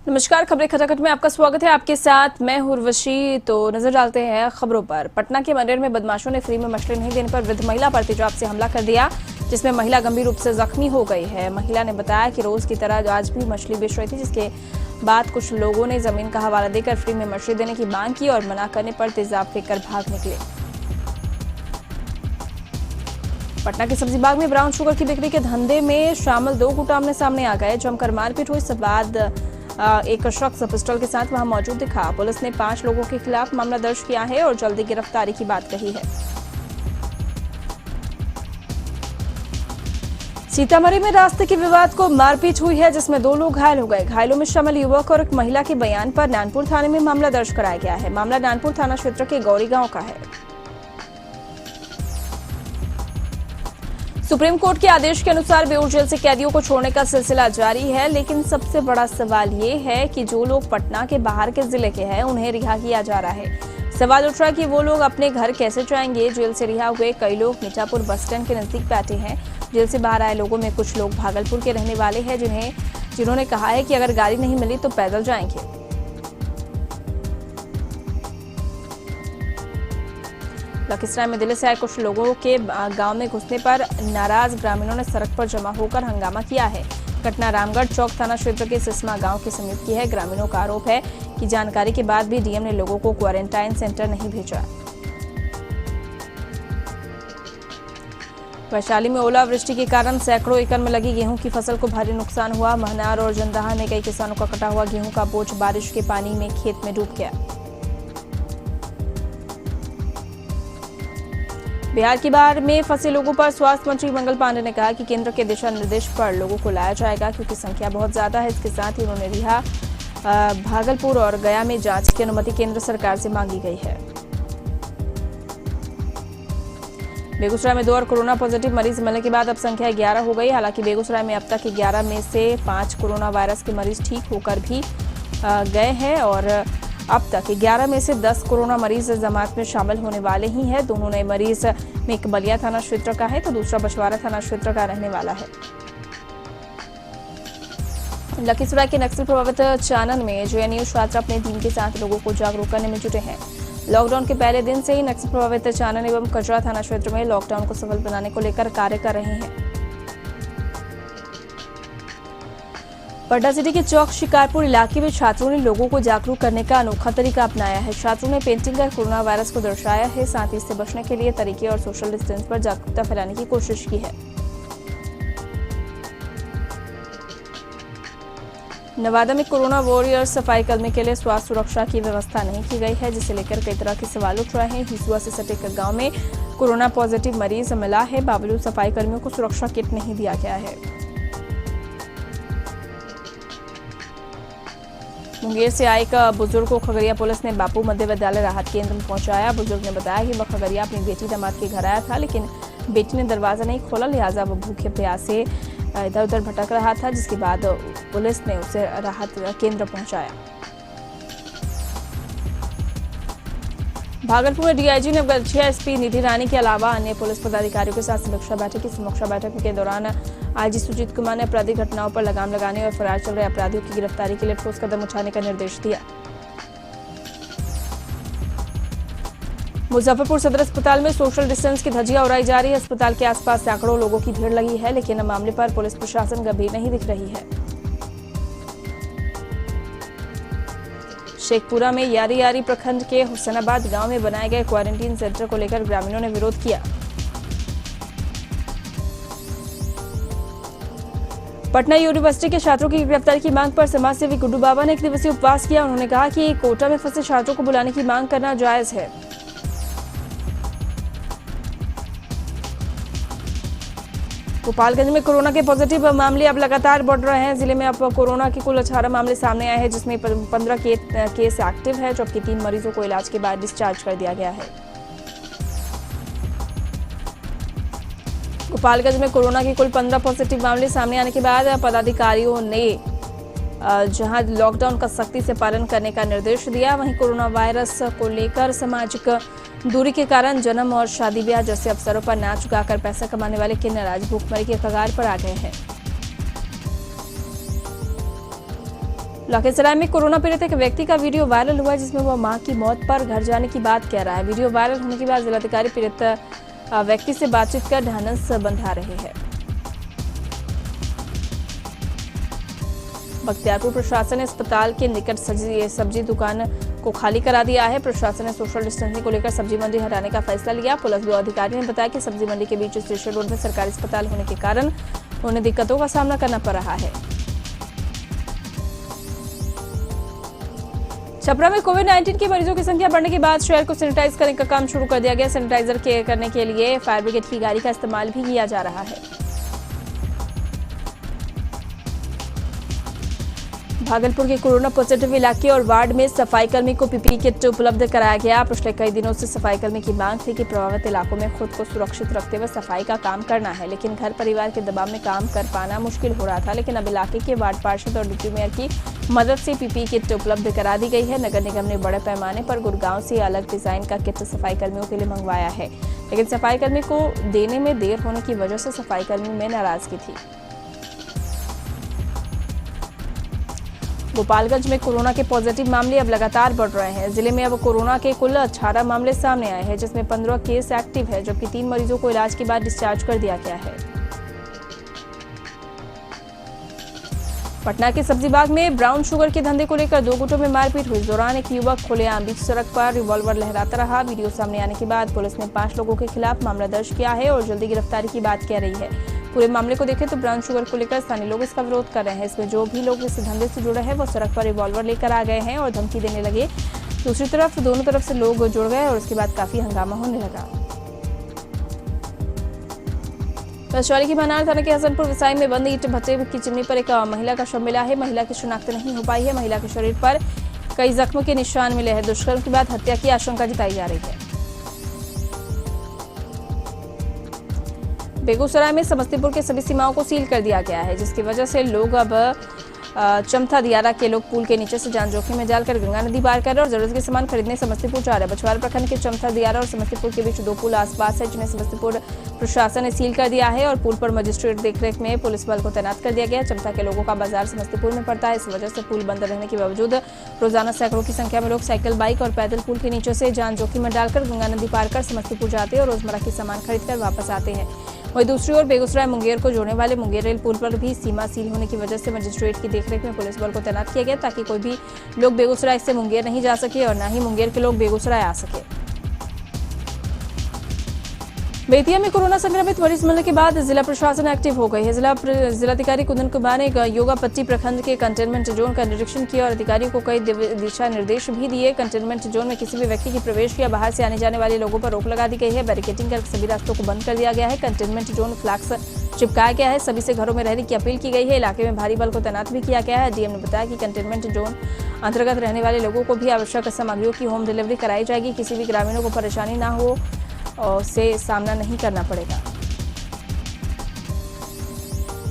नमस्कार, खबरें खटाखट में आपका स्वागत है। आपके साथ मैं उर्वशी। तो नजर डालते हैं खबरों पर। पटना के मनेर में बदमाशों ने फ्री में मछली नहीं देने पर वृद्ध महिला पर तेजाब से हमला कर दिया, जिसमें महिला गंभीर रूप से जख्मी हो गई है। महिला ने बताया कि रोज की तरह आज भी मछली बेच रही थी, जिसके बाद कुछ लोगों ने जमीन का हवाला देकर फ्री में मछली देने की मांग की और मना करने पर तेजाब फेंककर भाग निकले। पटना के सब्जी बाग में ब्राउन शुगर की बिक्री के धंधे में शामिल दो गुट आमने सामने आ गए। जमकर मारपीट हुई। इसके बाद एक शख्स पिस्टल के साथ वहां मौजूद दिखा। पुलिस ने 5 लोगों के खिलाफ मामला दर्ज किया है और जल्दी गिरफ्तारी की बात कही है। सीतामढ़ी में रास्ते के विवाद को मारपीट हुई है, जिसमें 2 लोग घायल हो गए। घायलों में शामिल युवक और एक महिला के बयान पर नानपुर थाने में मामला दर्ज कराया गया है। मामला नानपुर थाना क्षेत्र के गौरी गांव का है। सुप्रीम कोर्ट के आदेश के अनुसार बेऊर जेल से कैदियों को छोड़ने का सिलसिला जारी है, लेकिन सबसे बड़ा सवाल ये है कि जो लोग पटना के बाहर के जिले के हैं उन्हें रिहा किया जा रहा है। सवाल उठ रहा है कि वो लोग अपने घर कैसे जाएंगे। जेल से रिहा हुए कई लोग मीठापुर बस स्टैंड के नजदीक बैठे हैं। जेल से बाहर आए लोगों में कुछ लोग भागलपुर के रहने वाले हैं, जिन्होंने कहा है कि अगर गाड़ी नहीं मिली तो पैदल जाएंगे। लखीसराय में दिल्ली से आए कुछ लोगों के गांव में घुसने पर नाराज ग्रामीणों ने सड़क पर जमा होकर हंगामा किया है। घटना रामगढ़ चौक थाना क्षेत्र के सिसमा गांव के समीप की है। ग्रामीणों का आरोप है कि जानकारी के बाद भी डीएम ने लोगों को क्वारंटाइन सेंटर नहीं भेजा। वैशाली में ओलावृष्टि के कारण सैकड़ों एकड़ में लगी गेहूं की फसल को भारी नुकसान हुआ। महनार और जंदाहा में कई किसानों का कटा हुआ गेहूं का बोझ बारिश के पानी में खेत में डूब गया। बिहार की बाढ़ में फंसे लोगों पर स्वास्थ्य मंत्री मंगल पांडे ने कहा कि केंद्र के दिशा निर्देश पर लोगों को लाया जाएगा, क्योंकि संख्या बहुत ज्यादा है। इसके साथ ही उन्होंने रिहा भागलपुर और गया में जांच की अनुमति केंद्र सरकार से मांगी गई है। बेगूसराय में 2 और कोरोना पॉजिटिव मरीज मिलने के बाद अब संख्या 11 हो गई। हालांकि बेगूसराय में अब तक 11 में से 5 कोरोना वायरस के मरीज ठीक होकर भी गए हैं और अब तक 11 में से 10 कोरोना मरीज जमात में शामिल होने वाले ही हैं। दोनों नए मरीज में एक बलिया थाना क्षेत्र का है तो दूसरा बछवाड़ा थाना क्षेत्र का रहने वाला है। लखीसराय के नक्सल प्रभावित चानन में जेएनयू छात्र अपने टीम के साथ लोगों को जागरूक करने में जुटे हैं। लॉकडाउन के पहले दिन से ही नक्सल प्रभावित चानन एवं कचरा थाना क्षेत्र में लॉकडाउन को सफल बनाने को लेकर कार्य कर रहे हैं। पटना सिटी के चौक शिकारपुर इलाके में छात्रों ने लोगों को जागरूक करने का अनोखा तरीका अपनाया है। छात्रों ने पेंटिंग कर कोरोना वायरस को दर्शाया है, साथ ही इससे बचने के लिए तरीके और सोशल डिस्टेंस पर जागरूकता फैलाने की कोशिश की है। नवादा में कोरोना वॉरियर्स सफाई कर्मी के लिए स्वास्थ्य सुरक्षा की व्यवस्था नहीं की गई है, जिसे लेकर कई तरह के सवाल उठ रहे हैं। हिसुआ से सटे गांव में कोरोना पॉजिटिव मरीज मिला है, बावजूद सफाई कर्मियों को सुरक्षा किट नहीं दिया गया है। मुंगेर से आए एक बुजुर्ग को खगड़िया पुलिस ने बापू मध्य विद्यालय राहत केंद्र में पहुंचाया। बुजुर्ग ने बताया कि वह खगड़िया अपनी बेटी दामाद के घर आया था, लेकिन बेटी ने दरवाजा नहीं खोला, लिहाजा वह भूखे प्यास से इधर उधर भटक रहा था, जिसके बाद पुलिस ने उसे राहत केंद्र पहुंचाया। भागलपुर में डीआईजी नवगछिया एसपी निधि रानी के अलावा अन्य पुलिस पदाधिकारियों के साथ समीक्षा बैठक की। समीक्षा बैठक के दौरान आईजी सुजीत कुमार ने आपराधिक घटनाओं पर लगाम लगाने और फरार चल रहे अपराधियों की गिरफ्तारी के लिए ठोस कदम उठाने का निर्देश दिया। मुजफ्फरपुर सदर अस्पताल में सोशल डिस्टेंस की धज्जियां उड़ाई जा रही है। अस्पताल के आसपास सैकड़ों लोगों की भीड़ लगी है, लेकिन मामले पर पुलिस प्रशासन गंभीर नहीं दिख रही है। शेखपुरा में यारी प्रखंड के हुसैनाबाद गांव में बनाए गए क्वारंटीन सेंटर को लेकर ग्रामीणों ने विरोध किया। पटना यूनिवर्सिटी के छात्रों की गिरफ्तारी की मांग पर समाजसेवी गुड्डू बाबा ने 1 दिवसीय उपवास किया। उन्होंने कहा कि कोटा में फंसे छात्रों को बुलाने की मांग करना जायज है। गोपालगंज में कोरोना के पॉजिटिव मामले अब लगातार बढ़ रहे हैं। जिले में अब कोरोना के कुल 18 मामले सामने आए हैं, जिसमें 15 केस एक्टिव है, जबकि 3 मरीजों को इलाज के बाद डिस्चार्ज कर दिया गया है। गोपालगंज में कोरोना के कुल 15 पॉजिटिव मामले सामने आने के बाद पदाधिकारियों ने जहां लॉकडाउन का सख्ती से पालन करने का निर्देश दिया, वहीं कोरोना वायरस को लेकर सामाजिक दूरी के कारण जन्म और शादी ब्याह जैसे अवसरों पर नाच गाकर पैसा कमाने वाले किन्नर आज भूखमरी के कगार पर आ गए हैं। लखीसराय में कोरोना पीड़ित एक व्यक्ति का वीडियो वायरल हुआ जिसमें वह मां की मौत पर घर जाने की बात कह रहा है। वीडियो वायरल होने के बाद जिलाधिकारी पीड़ित व्यक्ति से बातचीत कर ढांढस बंधा रहे हैं। बख्तियारपुर प्रशासन ने अस्पताल के निकट सब्जी दुकान को खाली करा दिया है। प्रशासन ने सोशल डिस्टेंसिंग को लेकर सब्जी मंडी हटाने का फैसला लिया। पुलिस अधिकारी ने बताया कि सब्जी मंडी के बीच स्टेशन रोड में सरकारी अस्पताल होने के कारण उन्हें दिक्कतों का सामना करना पड़ रहा है। छपरा में कोविड-19 के मरीजों की संख्या बढ़ने के बाद शहर को सैनिटाइज करने का काम शुरू कर दिया गया। सैनिटाइजर करने के लिए फायर ब्रिगेड की गाड़ी का इस्तेमाल भी किया जा रहा है। भागलपुर के कोरोना पॉजिटिव इलाके और वार्ड में सफाई कर्मी को पीपीई किट उपलब्ध कराया गया। पिछले कई दिनों से सफाई कर्मी की मांग थी कि प्रभावित इलाकों में खुद को सुरक्षित रखते हुए सफाई का काम करना है, लेकिन घर परिवार के दबाव में काम कर पाना मुश्किल हो रहा था। लेकिन अब इलाके के वार्ड पार्षद और डिप्टी मेयर की मदद से पीपीई किट उपलब्ध करा दी गई है। नगर निगम ने बड़े पैमाने पर गुड़गांव से अलग डिजाइन का किट सफाई कर्मियों के लिए मंगवाया है, लेकिन सफाई कर्मी को देने में देर होने की वजह से सफाई कर्मी में नाराजगी थी। गोपालगंज में कोरोना के पॉजिटिव मामले अब लगातार बढ़ रहे हैं। जिले में अब कोरोना के कुल 18 मामले सामने आए हैं, जिसमें 15 केस एक्टिव है, जबकि 3 मरीजों को इलाज के बाद डिस्चार्ज कर दिया गया है। पटना के सब्जी बाग में ब्राउन शुगर के धंधे को लेकर 2 गुटों में मारपीट हुई। इस दौरान एक युवक खुलेआम बीच सड़क पर रिवॉल्वर लहराता रहा। वीडियो सामने आने के बाद पुलिस ने 5 लोगों के खिलाफ मामला दर्ज किया है और जल्दी गिरफ्तारी की बात कह रही है। पूरे मामले को देखें तो ब्राउन शुगर को लेकर स्थानीय लोग इसका विरोध कर रहे हैं। इसमें जो भी लोग इस धंधे से जुड़े हैं वो सड़क पर रिवॉल्वर लेकर आ गए हैं और धमकी देने लगे। दूसरी तरफ दोनों तरफ से लोग जुड़ गए और उसके बाद काफी हंगामा होने लगा। वैशाली की मनार थाना के हसनपुर विसाई में बंद ईंट भट्टे की चिमनी पर एक महिला का शव मिला है। महिला की शिनाख्त नहीं हो पाई है। महिला के शरीर पर कई जख्मों के निशान मिले हैं। दुष्कर्म के बाद हत्या की आशंका जताई जा रही है। बेगूसराय में समस्तीपुर के सभी सीमाओं को सील कर दिया गया है, जिसकी वजह से लोग अब चमथा दियारा के लोग पुल के नीचे से जान जोखिम में डालकर गंगा नदी पार कर रहे हैं और जरूरत के सामान खरीदने समस्तीपुर जा रहे हैं। बछवाड़ा प्रखंड के चमथा दियारा और समस्तीपुर के बीच 2 पुल आसपास है, जिन्हें समस्तीपुर प्रशासन ने सील कर दिया है और पुल पर मजिस्ट्रेट देखरेख में पुलिस बल को तैनात कर दिया गया। चमथा के लोगों का बाजार समस्तीपुर में पड़ता है। इस वजह से पुल बंद रहने के बावजूद रोजाना सैकड़ों की संख्या में लोग साइकिल, बाइक और पैदल पुल के नीचे से जान जोखिम में डालकर गंगा नदी पार कर समस्तीपुर जाते हैं और रोजमर्रा के सामान खरीदकर वापस आते हैं। वहीं दूसरी ओर बेगूसराय मुंगेर को जोड़ने वाले मुंगेर रेल पुल पर भी सीमा सील होने की वजह से मजिस्ट्रेट की देखरेख में पुलिस बल को तैनात किया गया, ताकि कोई भी लोग बेगूसराय से मुंगेर नहीं जा सके और न ही मुंगेर के लोग बेगूसराय आ सके। बेतिया में कोरोना संक्रमित मरीज मिलने के बाद जिला प्रशासन एक्टिव हो गई है। जिलाधिकारी कुंदन कुमार ने योगापट्टी प्रखंड के कंटेनमेंट जोन का निरीक्षण किया और अधिकारियों को कई दिशा निर्देश भी दिए। कंटेनमेंट जोन में किसी भी व्यक्ति की प्रवेश या बाहर से आने जाने वाले लोगों पर रोक लगा दी गई है। बैरिकेडिंग कर सभी रास्तों को बंद कर दिया गया है। कंटेनमेंट जोन फ्लैग्स चिपकाया गया है। सभी से घरों में रहने की अपील की गई है। इलाके में भारी बल को तैनात भी किया गया है। डीएम ने बताया कि कंटेनमेंट जोन अंतर्गत रहने वाले लोगों को भी आवश्यक सामग्रियों की होम डिलीवरी कराई जाएगी। किसी भी ग्रामीणों को परेशानी न हो और से सामना नहीं करना पड़ेगा।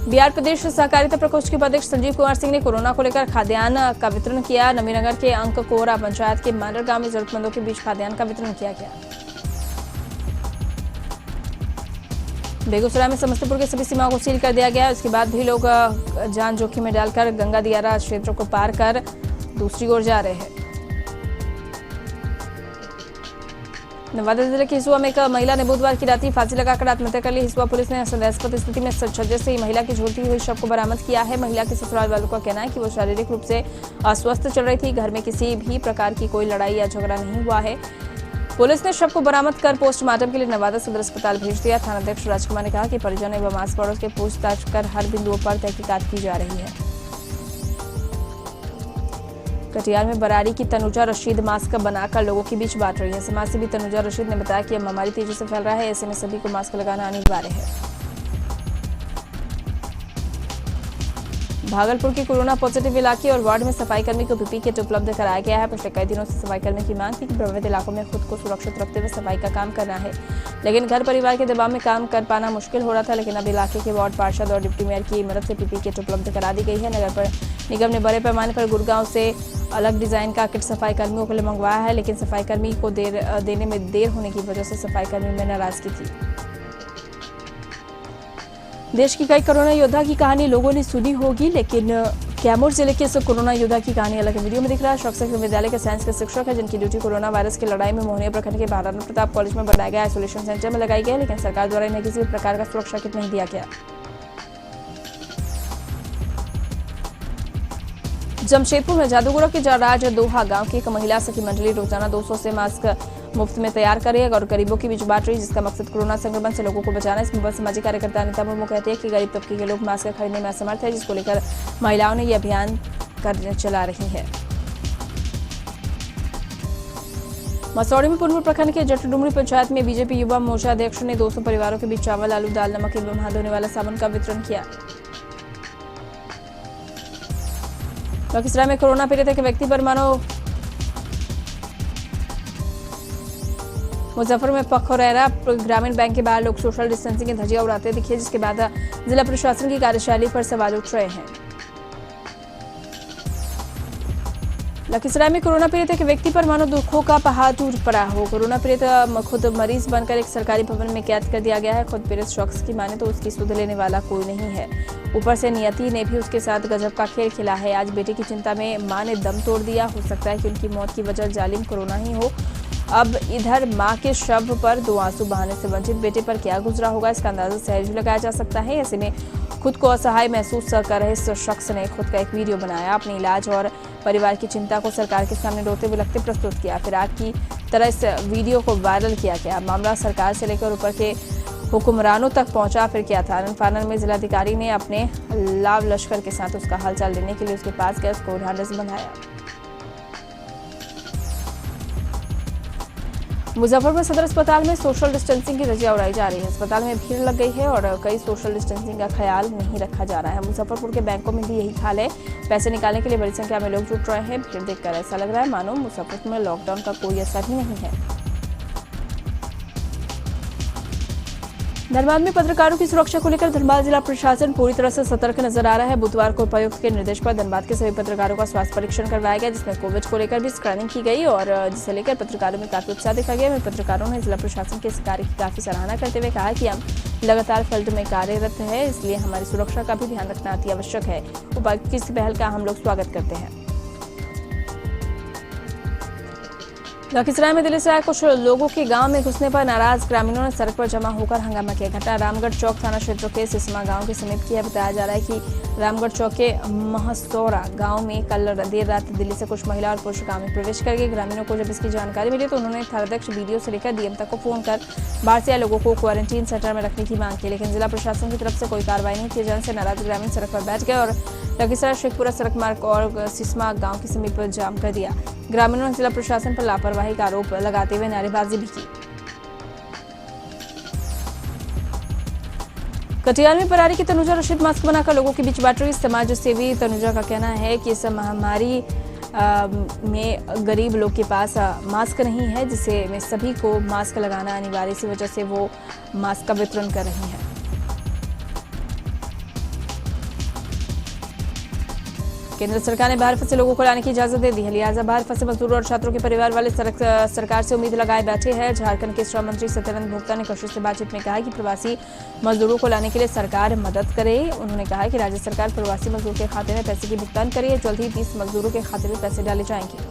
बिहार प्रदेश सहकारिता प्रकोष्ठ के उपाध्यक्ष संजीव कुमार सिंह ने कोरोना को लेकर खाद्यान्न का वितरण किया। नवीनगर के अंक कोरा पंचायत के मांडर गांव में जरूरतमंदों के बीच खाद्यान्न का वितरण किया गया। बेगूसराय में समस्तीपुर के सभी सीमाओं को सील कर दिया गया। उसके बाद भी लोग जान जोखिम में डालकर गंगा दियारा क्षेत्र को पार कर दूसरी ओर जा रहे हैं। नवादा जिले के हिसुआ में एक महिला ने बुधवार की रात फांसी लगाकर आत्महत्या कर ली। हिसुआ पुलिस ने संदेहास्पद स्थिति में छज्जे से महिला की झूलती हुई शव को बरामद किया है। महिला के ससुराल वालों का कहना है कि वो शारीरिक रूप से अस्वस्थ चल रही थी। घर में किसी भी प्रकार की कोई लड़ाई या झगड़ा नहीं हुआ है। पुलिस ने शव को बरामद कर पोस्टमार्टम के लिए नवादा सदर अस्पताल भेज दिया। थानाध्यक्ष राजकुमार ने कहा कि परिजनों एवं आस पड़ोस के पूछताछ कर हर बिंदुओं पर तहकीकात की जा रही है। कटिहार में बरारी की तनुजा रशीद मास्क बनाकर लोगों के बीच बांट रही है। समाजसेवी तनुजा रशीद ने बताया कि अब महामारी तेजी से फैल रहा है, ऐसे में सभी को मास्क लगाना अनिवार्य है। भागलपुर के कोरोना पॉजिटिव इलाके और वार्ड में सफाई कर्मी को पीपीई किट उपलब्ध कराया गया है। पिछले कई दिनों से सफाई कर्मी की मांग थी कि प्रभावित इलाकों में खुद को सुरक्षित रखते हुए सफाई का काम करना है, लेकिन घर परिवार के दबाव में काम कर पाना मुश्किल हो रहा था। लेकिन अब इलाके के वार्ड पार्षद और डिप्टी मेयर की मदद से पीपीई किट उपलब्ध करा दी गई है। नगर निगम ने बड़े पैमाने पर गुड़गांव से अलग डिजाइन का किट सफाई कर्मियों के लिए मंगवाया है, लेकिन सफाई कर्मी को देने में देर होने की वजह से सफाई कर्मी में नाराजगी थी। देश की कई कोरोना योद्धा की कहानी लोगों ने सुनी होगी, लेकिन कैमूर जिले के इस कोरोना योद्धा की कहानी अलग वीडियो में दिख रहा है। शख्स विद्यालय के साइंस के शिक्षक है जिनकी ड्यूटी कोरोना वायरस की लड़ाई में मोहनिया प्रखंड के महाराणा प्रताप कॉलेज में बनाया गया आइसोलेशन सेंटर में लगाई गई, लेकिन सरकार द्वारा इन्हें किसी भी प्रकार का सुरक्षा किट नहीं दिया गया। जमशेदपुर में जादूगरों के राज दोहा गांव की एक महिला सखी मंडली रोजाना 200 से मास्क मुफ्त में तैयार कर रही है और गरीबों के बीच बांट रही है, जिसका मकसद कोरोना संक्रमण से लोगों को बचाना। इसमें बस सामाजिक कार्यकर्ता अनिता मुर्मू कहती है कि गरीब तबके के लोग मास्क खरीदने में असमर्थ है, जिसको लेकर महिलाओं ने यह अभियान चला रही है। मसौड़ी में पूर्व प्रखंड के जटडुमरी पंचायत में बीजेपी युवा मोर्चा अध्यक्ष ने 200 परिवारों के बीच चावल, आलू, दाल, नमक एवं हाथ धोने वाला साबुन का वितरण किया। लखीसराय में कोरोना पीड़ित एक व्यक्ति पर मानो मुजफ्फर में पखोरेरा ग्रामीण बैंक के बाहर लोग सोशल डिस्टेंसिंग की धज्जियां उड़ाते दिखे, जिसके बाद जिला प्रशासन की कार्यशैली पर सवाल उठ रहे हैं। लखीसराय में कोरोना पीड़ित एक व्यक्ति पर मानो दुखों का पहाड़ टूट पड़ा हो। कोरोना पीड़ित खुद मरीज बनकर एक सरकारी भवन में कैद कर दिया गया है। खुद पीड़ित शख्स की माने तो उसकी सुध लेने वाला कोई नहीं है। ऊपर से नियति ने भी उसके साथ गजब का खेल खेला है। आज बेटे की चिंता में मां ने दम तोड़ दिया। हो सकता है कि उनकी मौत की वजह जालिम कोरोना ही हो। अब इधर मां के शव पर 2 आंसू बहाने से वंचित बेटे पर क्या गुजरा होगा, इसका अंदाजा सहज भी लगाया जा सकता है। ऐसे में खुद को असहाय महसूस कर रहे इस शख्स ने खुद का एक वीडियो बनाया, अपने इलाज और परिवार की चिंता को सरकार के सामने रोते बिलखते प्रस्तुत किया। फिर आग की तरह इस वीडियो को वायरल किया गया। मामला सरकार से लेकर ऊपर के हुक्मरानों तक पहुंचा। फिर क्या था, आनंद फानन में जिलाधिकारी ने अपने लाव लश्कर के साथ उसका हालचाल लेने के लिए उसके पास गए, उसको ढांढस बंधाया। मुजफ्फरपुर सदर अस्पताल में सोशल डिस्टेंसिंग की धज्जियां उड़ाई जा रही है। अस्पताल में भीड़ लग गई है और कई सोशल डिस्टेंसिंग का ख्याल नहीं रखा जा रहा है। मुजफ्फरपुर के बैंकों में भी यही हाल है। पैसे निकालने के लिए बड़ी संख्या में लोग जुट रहे हैं। भीड़ देखकर ऐसा लग रहा है मानो मुजफ्फरपुर में लॉकडाउन का कोई असर ही नहीं है। धनबाद में पत्रकारों की सुरक्षा को लेकर धनबाद जिला प्रशासन पूरी तरह से सतर्क नजर आ रहा है। बुधवार को उपायुक्त के निर्देश पर धनबाद के सभी पत्रकारों का स्वास्थ्य परीक्षण करवाया गया, जिसमें कोविड को लेकर भी स्क्रीनिंग की गई और जिसे लेकर पत्रकारों में काफी उत्साह देखा गया। पत्रकारों ने जिला प्रशासन के इस कार्य की काफी सराहना करते हुए कहा कि हम लगातार फील्ड में कार्यरत है, इसलिए हमारी सुरक्षा का भी ध्यान रखना अति आवश्यक है। उपायुक्त की इस पहल का हम लोग स्वागत करते हैं। लखीसराय में दिल्ली से आए कुछ लोगों के गांव में घुसने पर नाराज ग्रामीणों ने सड़क पर जमा होकर हंगामा किया। घटना रामगढ़ चौक थाना क्षेत्र के सिसमा गांव के समीप की है। बताया जा रहा है कि रामगढ़ चौक के महसौरा गांव में कल देर रात दिल्ली से कुछ महिला और पुरुष गांव में प्रवेश कर गए। ग्रामीणों को जब इसकी जानकारी मिली तो उन्होंने थानाध्यक्ष बीडीओ से लेकर डीएम तक को फोन कर बाहर से आए लोगों को क्वारंटीन सेंटर में रखने की मांग की, लेकिन जिला प्रशासन की तरफ से कोई कार्रवाई नहीं किए जाने से नाराज ग्रामीण सड़क पर बैठ गए और लखीसराय शेखपुरा सड़क मार्ग और सिसमा गांव के समीप जाम कर दिया। ग्रामीणों ने जिला प्रशासन पर लापरवाही का आरोप लगाते हुए नारेबाजी भी की। कटिहार में परारी की तनुजा रशीद मास्क बनाकर लोगों के बीच बांट रही। समाज सेवी तनुजा का कहना है कि इस महामारी में गरीब लोग के पास मास्क नहीं है, जिससे में सभी को मास्क लगाना अनिवार्य, इसी वजह से वो मास्क का वितरण कर रही हैं। केंद्र सरकार ने बाहर फंसे लोगों को लाने की इजाजत दे दी है, लिहाजा बाहर फंसे मजदूरों और छात्रों के परिवार वाले सरकार से उम्मीद लगाए बैठे हैं। झारखंड के श्रम मंत्री सत्यानंद भोक्ता ने कशिश से बातचीत में कहा कि प्रवासी मजदूरों को लाने के लिए सरकार मदद करे। उन्होंने कहा कि राज्य सरकार प्रवासी मजदूर के खाते में पैसे की भुगतान करे। जल्द ही 30 मजदूरों के खाते में पैसे डाले जाएंगे।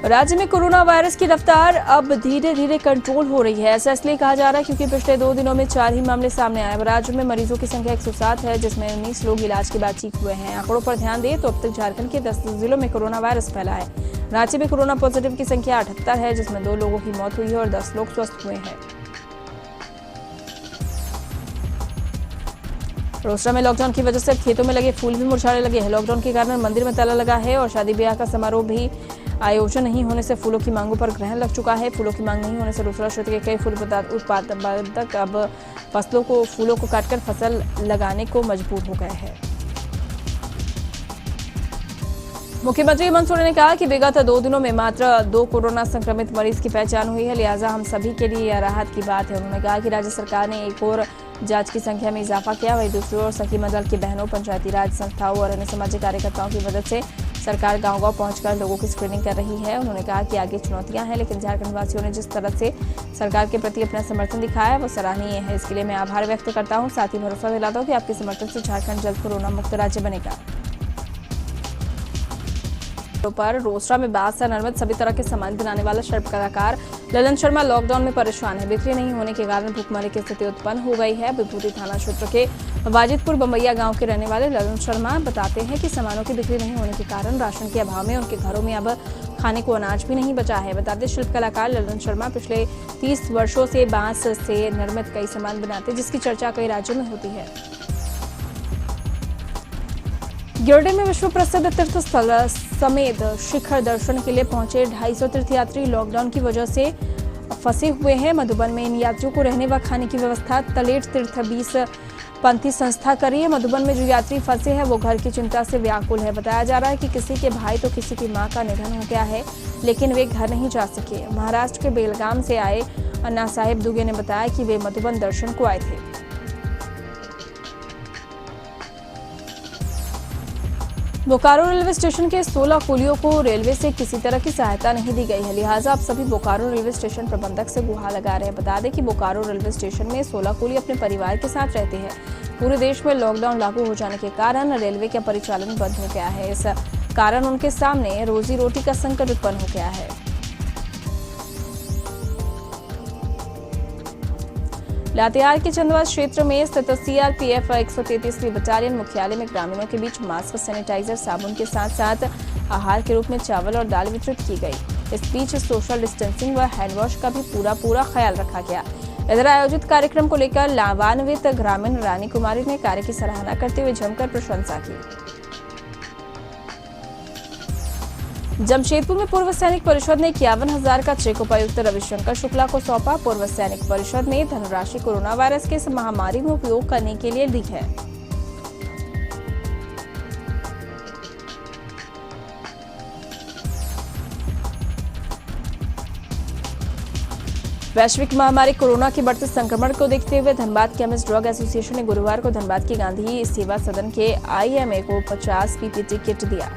राज्य में कोरोना वायरस की रफ्तार अब धीरे धीरे कंट्रोल हो रही है। ऐसा इसलिए कहा जा रहा है क्योंकि पिछले 2 दिनों में 4 ही मामले सामने आए। राज्य में मरीजों की संख्या 107 है, जिसमें 19 लोग इलाज के बाद ठीक हुए हैं। आंकड़ों पर ध्यान दें तो अब तक झारखंड के 10 जिलों में कोरोना वायरस फैला है। रांची में कोरोना पॉजिटिव की संख्या 78 है, जिसमें 2 लोगों की मौत हुई है और 10 लोग स्वस्थ हुए हैं। रोसड़ा में लॉकडाउन की वजह से खेतों में लगे फूल भी मुरझाने लगे हैं। लॉकडाउन के कारण मंदिर में ताला लगा है और शादी ब्याह का समारोह भी आयोजन नहीं होने से फूलों की मांगों पर ग्रहण लग चुका है। फूलों की मांग नहीं होने से रोसड़ा क्षेत्र के कई फूल उत्पादक अब फूलों को काटकर फसल लगाने को मजबूर हो गए हैं। मुख्यमंत्री हेमंत सोरेन ने कहा कि विगत 2 दिनों में मात्र 2 कोरोना संक्रमित मरीज की पहचान हुई है, लिहाजा हम सभी के लिए यह राहत की बात है। उन्होंने कहा कि राज्य सरकार ने एक और जांच की संख्या में इजाफा किया, वहीं दूसरी ओर सखी मंडल की बहनों, पंचायती राज संस्थाओं और अन्य सामाजिक कार्यकर्ताओं की मदद से सरकार गांव-गांव पहुंचकर लोगों की स्क्रीनिंग कर रही है। उन्होंने कहा कि आगे चुनौतियां हैं, लेकिन झारखंड वासियों ने जिस तरह से सरकार के प्रति अपना समर्थन दिखाया है वो सराहनीय है। इसके लिए मैं आभार व्यक्त करता हूं। साथ ही भरोसा दिलाता हूं कि आपके समर्थन से झारखंड जल्द कोरोना मुक्त राज्य बनेगा। पर रोसड़ा में बांस से निर्मित सभी तरह के सामान बनाने वाला शिल्प कलाकार ललन शर्मा लॉकडाउन में परेशान है। बिक्री नहीं होने के कारण भूखमरी की स्थिति उत्पन्न हो गई है। विभूति थाना क्षेत्र के वाजिदपुर बम्बैया गांव के रहने वाले ललन शर्मा बताते हैं कि सामानों की बिक्री नहीं होने के कारण राशन के अभाव में उनके घरों में अब खाने को अनाज भी नहीं बचा है। बताते शिल्प कलाकार ललन शर्मा पिछले 30 वर्षों से बांस से निर्मित कई सामान बनाते, जिसकी चर्चा कई राज्यों में होती है। गिरिडीह में विश्व प्रसिद्ध तीर्थ स्थल समेत शिखर दर्शन के लिए पहुंचे 250 तीर्थयात्री लॉकडाउन की वजह से फंसे हुए हैं। मधुबन में इन यात्रियों को रहने व खाने की व्यवस्था तलेट तीर्थ 20 पंथी संस्था करी है। मधुबन में जो यात्री फंसे हैं वो घर की चिंता से व्याकुल है। बताया जा रहा है कि किसी के भाई तो किसी की मां का निधन हो गया है, लेकिन वे घर नहीं जा सके। महाराष्ट्र के बेलगाम से आए अन्ना साहेब दुगे ने बताया कि वे मधुबन दर्शन को आए थे। बोकारो रेलवे स्टेशन के 16 कुलियों को रेलवे से किसी तरह की सहायता नहीं दी गई है, लिहाजा अब सभी बोकारो रेलवे स्टेशन प्रबंधक से गुहार लगा रहे हैं। बता दें कि बोकारो रेलवे स्टेशन में 16 कुली अपने परिवार के साथ रहते हैं। पूरे देश में लॉकडाउन लागू हो जाने के कारण रेलवे का परिचालन बंद हो गया है। इस कारण उनके सामने रोजी रोटी का संकट उत्पन्न हो गया है। लातेहार के चंदवा क्षेत्र में स्थित सीआरपीएफ 133वीं बटालियन मुख्यालय में ग्रामीणों के बीच मास्क, सैनिटाइजर, साबुन के साथ साथ आहार के रूप में चावल और दाल वितरित की गई। इस बीच सोशल डिस्टेंसिंग व हैंडवॉश का भी पूरा ख्याल रखा गया। इधर आयोजित कार्यक्रम को लेकर लाभान्वित ग्रामीण रानी कुमारी ने कार्य की सराहना करते हुए जमकर प्रशंसा की। जमशेदपुर में पूर्व सैनिक परिषद ने 51,000 का चेक उपायुक्त रविशंकर शुक्ला को सौंपा। पूर्व सैनिक परिषद ने धनराशि कोरोना वायरस के इस महामारी में उपयोग करने के लिए दी है। वैश्विक महामारी कोरोना के बढ़ते संक्रमण को देखते हुए धनबाद केमिस्ट ड्रग एसोसिएशन ने गुरुवार को धनबाद के गांधी सेवा सदन के आईएमए को 50 पीपीटी किट दिया।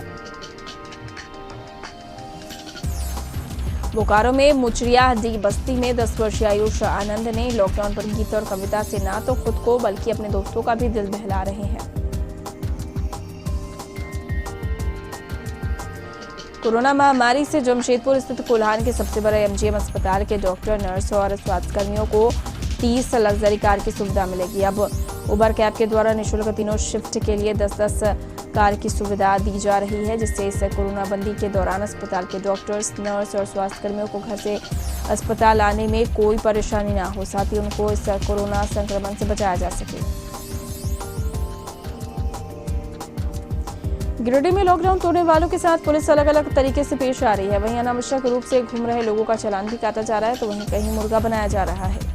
बोकारो में मुचरिया डी बस्ती में 10 वर्षीय आयुष आनंद ने लॉकडाउन पर गीत और कविता से न तो खुद को बल्कि अपने दोस्तों का भी दिल बहला रहे हैं। कोरोना महामारी से जमशेदपुर स्थित कोल्हान के सबसे बड़े एमजीएम अस्पताल के डॉक्टर, नर्स और स्वास्थ्यकर्मियों को 30 लग्जरी कार की सुविधा मिलेगी। अब उबर कैब के द्वारा निःशुल्क तीनों शिफ्ट के लिए 10-10 कार की सुविधा दी जा रही है, जिससे इस कोरोना बंदी के दौरान अस्पताल के डॉक्टर्स, नर्स और स्वास्थ्यकर्मियों को घर से अस्पताल आने में कोई परेशानी ना हो, साथ ही उनको इस कोरोना संक्रमण से बचाया जा सके। गिरिडीह में लॉकडाउन तोड़ने वालों के साथ पुलिस अलग अलग तरीके से पेश आ रही है। वहीं अनावश्यक रूप से घूम रहे लोगों का चालान भी काटा जा रहा है, तो वहीं कहीं मुर्गा बनाया जा रहा है।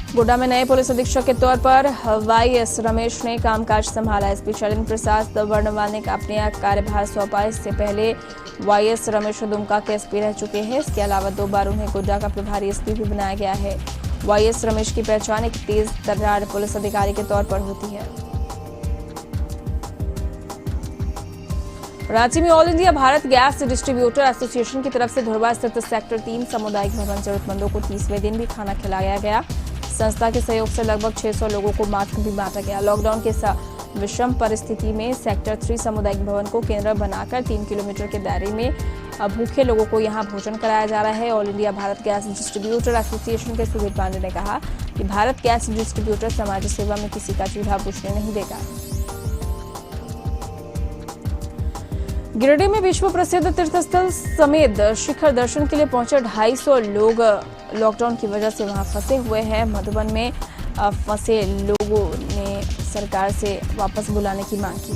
गोड्डा में नए पुलिस अधीक्षक के तौर पर वाईएस रमेश ने कामकाज संभाला। एसपी शैलेंद्र प्रसाद वर्णवाल ने अपने कार्यभार सौंपा। इससे पहले वाईएस रमेश दुमका के एसपी रह चुके हैं। इसके अलावा 2 बार उन्हें गोड्डा का प्रभारी एसपी भी बनाया गया है। वाईएस रमेश की पहचान एक तेज तर्रार पुलिस अधिकारी के तौर पर होती है। रांची में all India Bharat gas distributor association की तरफ से धुरवा स्थित सेक्टर 3 सामुदायिक भवन जरूरतमंदों को 30वें दिन भी खाना खिलाया गया। संस्था के सहयोग से लगभग 600 लोगों को मास्क भी बांटा गया। लॉकडाउन के विषम परिस्थिति में सेक्टर 3 सामुदायिक भवन को केंद्र बनाकर 3 किलोमीटर के दायरे में भूखे लोगों को यहां भोजन कराया जा रहा है। All India Bharat gas distributor association के सुधीर पांडे ने कहा कि भारत गैस डिस्ट्रीब्यूटर समाज सेवा में किसी का चूल्हा बुझने नहीं देगा। गिरिडीह में विश्व प्रसिद्ध तीर्थस्थल समेत शिखर दर्शन के लिए पहुंचे 250 लोग लॉकडाउन की वजह से वहां फंसे हुए हैं। मधुबन में फंसे लोगों ने सरकार से वापस बुलाने की मांग की।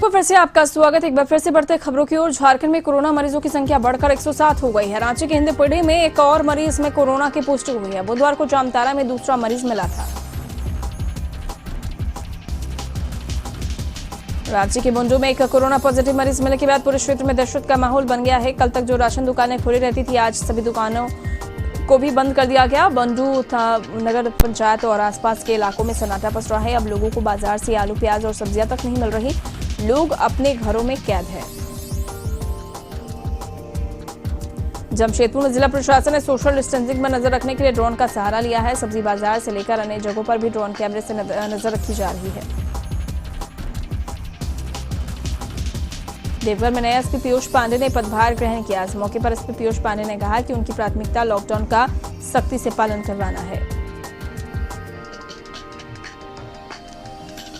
फिर से आपका स्वागत। एक बार फिर से बढ़ते खबरों की ओर। झारखंड में कोरोना मरीजों की संख्या बढ़कर 107 हो गई है। रांची के हिंदपीढ़ी में एक और मरीज में कोरोना की पुष्टि हुई है। बुधवार को जामताड़ा में दूसरा मरीज मिला था। रांची के बुंडू में एक कोरोना पॉजिटिव मरीज मिलने के बाद पूरे क्षेत्र में दहशत का माहौल बन गया है। कल तक जो राशन दुकानें खुली रहती थी, आज सभी दुकानों को भी बंद कर दिया गया। बुंडू नगर पंचायत और आसपास के इलाकों में सन्नाटा पसरा है। अब लोगों को बाजार से आलू, प्याज और सब्जियां तक नहीं मिल रही। लोग अपने घरों में कैद है। जमशेदपुर में जिला प्रशासन ने सोशल डिस्टेंसिंग पर नजर रखने के लिए ड्रोन का सहारा लिया है। सब्जी बाजार से लेकर अन्य जगहों पर भी ड्रोन कैमरे से नजर रखी जा रही है। देवघर में नए एसपी पीयूष पांडे ने पदभार ग्रहण किया। इस मौके पर एसपी पीयूष पांडे ने कहा कि उनकी प्राथमिकता लॉकडाउन का सख्ती से पालन करवाना है।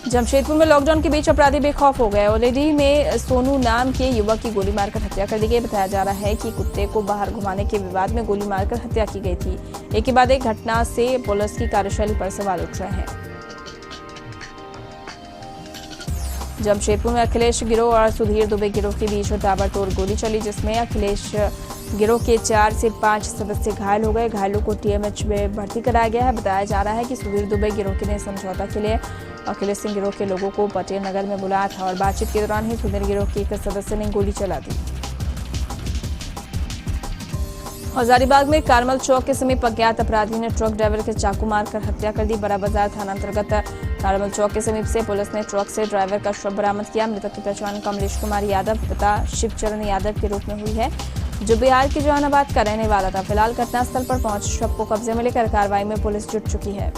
जमशेदपुर में लॉकडाउन के बीच अपराधी बेखौफ हो गए। ओलेडी में सोनू नाम के युवक की गोली मारकर हत्या कर दी गई। बताया जा रहा है कि कुत्ते को बाहर घुमाने के विवाद में गोली मारकर हत्या की गई थी। एक के बाद एक घटना से पुलिस की कार्यशैली पर सवाल उठ रहे हैं। जमशेदपुर में अखिलेश गिरोह और सुधीर दुबे गिरोह के बीच ताबड़तोड़ गोली चली, जिसमें अखिलेश गिरोह के 4 से 5 सदस्य घायल हो गए। घायलों को टीएमएच में भर्ती कराया गया है। बताया जा रहा है कि सुधीर दुबे गिरोह के ने समझौता के लिए अखिलेश सिंह गिरोह के लोगों को पटेल नगर में बुलाया था और बातचीत के दौरान ही सुधीर गिरोह के एक सदस्य ने गोली चला दी। हजारीबाग में कारमल चौक के समीप अज्ञात अपराधी ने ट्रक ड्राइवर के चाकू मारकर हत्या कर दी। बड़ा बाजार थाना अंतर्गत कारमल चौक के समीप से पुलिस ने ट्रक से ड्राइवर का शव बरामद किया। मृतक की पहचान कमलेश कुमार यादव पिता शिवचरण यादव के रूप में हुई है, जो बिहार के जहानाबाद का रहने वाला था। फिलहाल घटनास्थल पर पहुंच शव को कब्जे में लेकर कार्रवाई में पुलिस जुट चुकी है।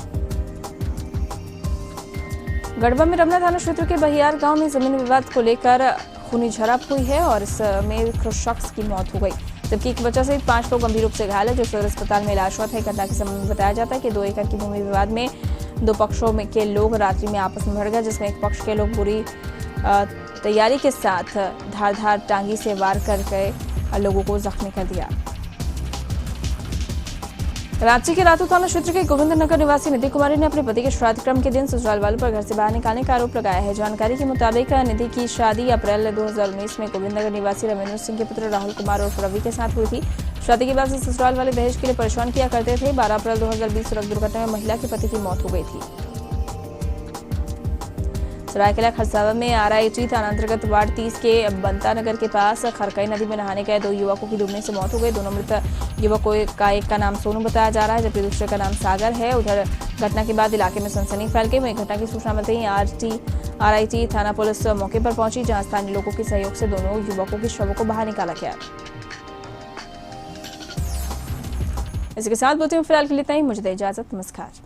गढ़वा में रमना थाना क्षेत्र के बहियार गांव में जमीन विवाद को लेकर खूनी झड़प हुई है और इसमें एक शख्स की मौत हो गई, जबकि एक बच्चा सहित 5 लोग गंभीर रूप से घायल है, जो सदर अस्पताल में इलाजरत है। घटना के संबंध में बताया जाता है कि 2 एकड़ की भूमि विवाद में 2 पक्षों में के लोग रात्रि में आपस में भिड़ गए, जिसमें एक पक्ष के लोग बुरी तैयारी के साथ धारदार टांगी से वार करके लोगों को जख्मी कर दिया। रांची के रातू थाना क्षेत्र के गोविंद नगर निवासी निधि कुमारी ने अपने पति के श्राद्ध क्रम के दिन ससुराल वालों पर घर से बाहर निकालने का आरोप लगाया है। जानकारी के मुताबिक निधि की शादी अप्रैल 2019 में गोविंद नगर निवासी रविंद्र सिंह के पुत्र राहुल कुमार और रवि के साथ हुई थी। शादी के बाद से ससुराल वाले दहेज के लिए परेशान किया करते थे। 12 अप्रैल 2020 सड़क दुर्घटना में महिला के पति की मौत हो गई थी। सरायकेला खरसावा में आरआईटी थाना अंतर्गत वार्ड 30 के बंता नगर के पास खरकई नदी में नहाने गए 2 युवकों की डूबने से मौत हो गई। दोनों मृत युवकों का एक का नाम सोनू बताया जा रहा है, जबकि दूसरे का नाम सागर है। उधर घटना के बाद इलाके में सनसनी फैल गई। वहीं घटना की सूचना मिलते ही आरआईटी थाना पुलिस मौके पर पहुंची, जहां स्थानीय लोगों के सहयोग से दोनों युवकों के शवों को बाहर निकाला गया। इसके साथ बुलेटिन में फिलहाल के लिए इतना ही। मुझे दे इजाजत। नमस्कार।